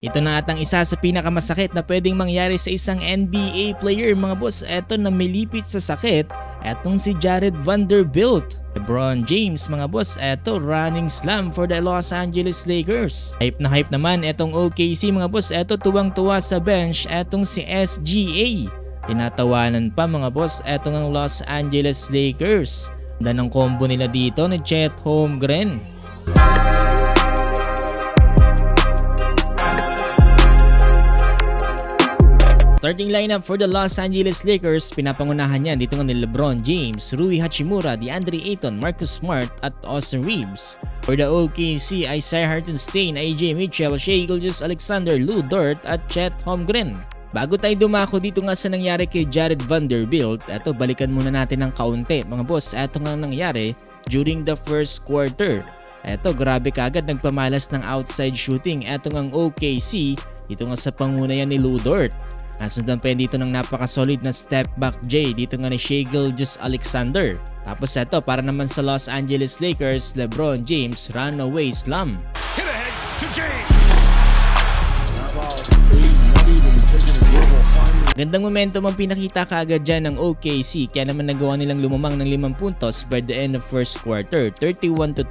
Ito na atang isa sa pinakamasakit na pwedeng mangyari sa isang NBA player mga boss. Eto na milipit sa sakit, etong si Jared Vanderbilt. LeBron James mga boss, eto running slam for the Los Angeles Lakers. Hype na hype naman etong OKC mga boss, eto tuwang-tuwa sa bench etong si SGA. Tinatawanan pa mga boss etong ang Los Angeles Lakers. Ng combo nila dito ni Chet Holmgren. Starting lineup for the Los Angeles Lakers, pinapangunahan niyan dito ni LeBron James, Rui Hachimura, DeAndre Ayton, Marcus Smart at Austin Reeves. For the OKC, Isaiah Hartenstein, AJ Mitchell, Shai Gilgeous-Alexander, Lu Dort at Chet Holmgren. Bago tayo dumako dito nga sa nangyari kay Jared Vanderbilt, eto balikan muna natin ng kaunti mga boss. Eto nga nangyari during the first quarter. Eto grabe kagad nagpamalas ng outside shooting etong ang OKC dito nga sa pangunayan ni Lu Dort. Nasundan pa yan dito ng napaka-solid na step back J dito nga ni Shai Gilgeous-Alexander. Tapos eto para naman sa Los Angeles Lakers, LeBron James runaway slam. Hit ahead to James. Gandang momentum ang pinakita kaagad dyan ng OKC, kaya naman nagawa nilang lumamang ng 5 puntos by the end of first quarter, 31-26.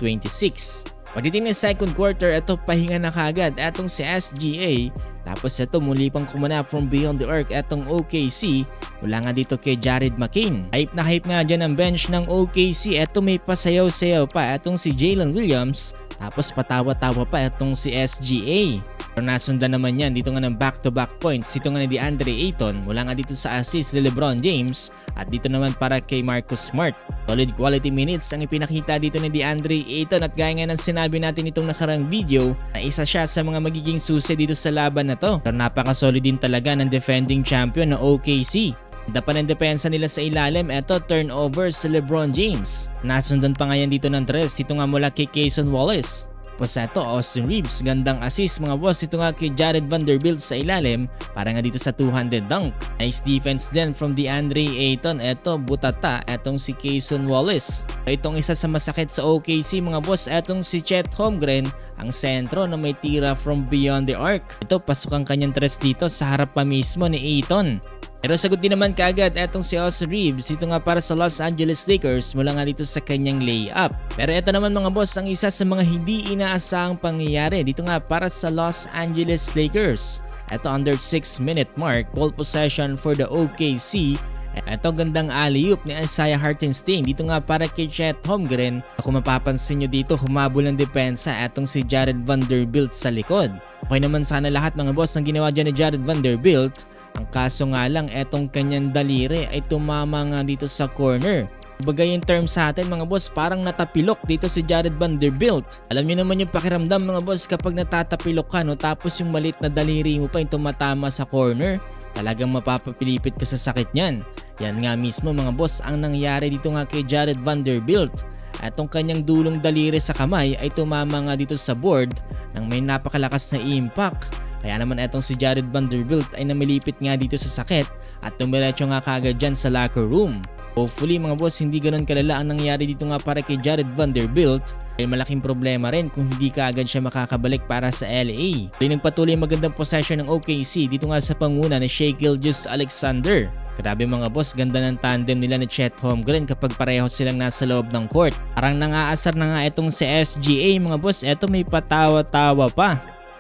Pagdating ng second quarter, eto pahinga na kaagad etong si SGA. Tapos eto muli pang kumanap from beyond the arc etong OKC mula nga dito kay Jared McCain. Hype na hype nga dyan ang bench ng OKC. Eto may pasayaw-sayaw pa etong si Jalen Williams. Tapos patawa-tawa pa etong si SGA. Pero nasundan naman yan dito nga ng back-to-back points dito nga ni DeAndre Ayton mula nga dito sa assist ni LeBron James at dito naman para kay Marcus Smart. Solid quality minutes ang ipinakita dito ni DeAndre Ayton at gaya nga ng sinabi natin itong nakarang video na isa siya sa mga magiging susi dito sa laban na to. Pero napaka-solid din talaga ng defending champion na OKC. Dapan ang depensa nila sa ilalim, eto turnover sa LeBron James. Nasundan pa nga yan dito ng tres, ito nga mula kay Cason Wallace. Tapos eto Austin Reeves, gandang assist mga boss, ito nga kay Jared Vanderbilt sa ilalim para nga dito sa two-handed dunk. Nice defense din from DeAndre Ayton, eto butata, etong si Cason Wallace. Itong isa sa masakit sa OKC mga boss, etong si Chet Holmgren, ang sentro na may tira from beyond the arc. Ito pasok ang kanyang tres dito sa harap pa mismo ni Ayton. Pero sagot din naman kaagad etong si Austin Reeves dito nga para sa Los Angeles Lakers mula nga dito sa kanyang layup. Pero ito naman mga boss ang isa sa mga hindi inaasahang pangyayari dito nga para sa Los Angeles Lakers. Ito under 6-minute mark, ball possession for the OKC. Ito gandang alley-oop ni Isaiah Hartenstein dito nga para kay Chet Holmgren. Kung mapapansin nyo dito humabol ng depensa etong si Jared Vanderbilt sa likod. Okay naman sana lahat mga boss ang ginawa dyan ni Jared Vanderbilt. Ang kaso nga lang etong kanyang daliri ay tumama nga dito sa corner. Bagay yung term sa atin mga boss, parang natapilok dito si Jared Vanderbilt. Alam niyo naman yung pakiramdam mga boss kapag natatapilok ka no, tapos yung malit na daliri mo pa yung tumatama sa corner. Talagang mapapapilipit ka sa sakit niyan. Yan nga mismo mga boss ang nangyari dito nga kay Jared Vanderbilt. Atong kanyang dulong daliri sa kamay ay tumama nga dito sa board nang may napakalakas na impact. Kaya naman etong si Jared Vanderbilt ay namilipit nga dito sa sakit at tumiretso nga kagad dyan sa locker room. Hopefully mga boss hindi ganun kalala ang nangyari dito nga para kay Jared Vanderbilt. Dahil malaking problema rin kung hindi kaagad siya makakabalik para sa LA. Dahil nagpatuloy magandang possession ng OKC dito nga sa panguna ni Shai Gilgeous-Alexander. Grabe mga boss, ganda ng tandem nila ni Chet Holmgren kapag pareho silang nasa loob ng court. Parang nangaasar na nga itong si SGA mga boss, eto may patawa-tawa pa.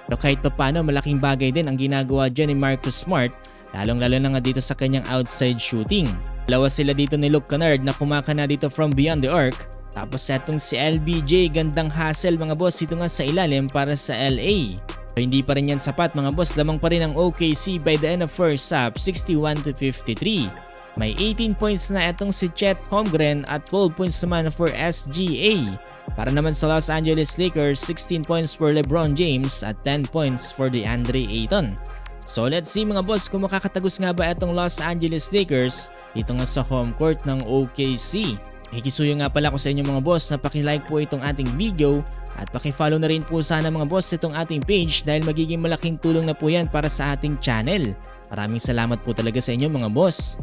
Pero kahit pa paano malaking bagay din ang ginagawa dyan ni Marcus Smart, lalong-lalo na nga dito sa kanyang outside shooting. Dalawa sila dito ni Luke Kennard na kumakana dito from beyond the arc. Tapos etong si LBJ, gandang hustle mga boss dito nga sa ilalim para sa LA. Pero hindi pa rin yan sapat mga boss, lamang pa rin ang OKC by the end of first half, 61-53. May 18 points na etong si Chet Holmgren at 12 points naman for SGA. Para naman sa Los Angeles Lakers, 16 points for LeBron James at 10 points for DeAndre Ayton. So let's see mga boss kung makakatagos nga ba itong Los Angeles Lakers dito nga sa home court ng OKC. Kikisuyo nga pala ko sa inyo mga boss na paki-like po itong ating video at paki-follow na rin po sana mga boss itong ating page dahil magiging malaking tulong na po yan para sa ating channel. Maraming salamat po talaga sa inyo mga boss.